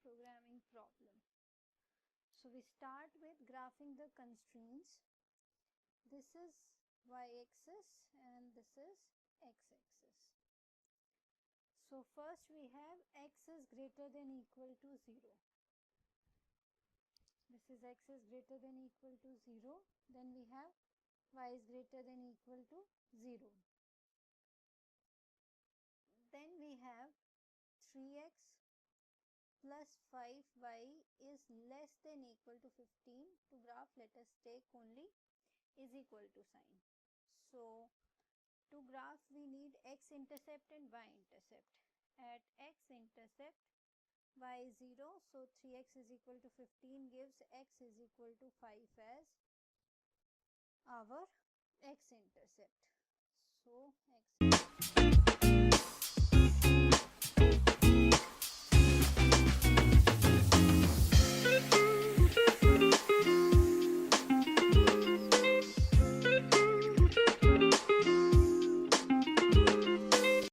programming problem. So we start with graphing the constraints. This is y-axis and this is x-axis. So first we have x is greater than equal to 0. This is x is greater than equal to 0. Then we have y is greater than equal to 0. Then we have 3x plus 5y is less than equal to 15. To graph, let us take only is equal to sign. So to graph we need x-intercept and y-intercept. At x-intercept y is 0, so 3x is equal to 15 gives x is equal to 5 as our x-intercept. So x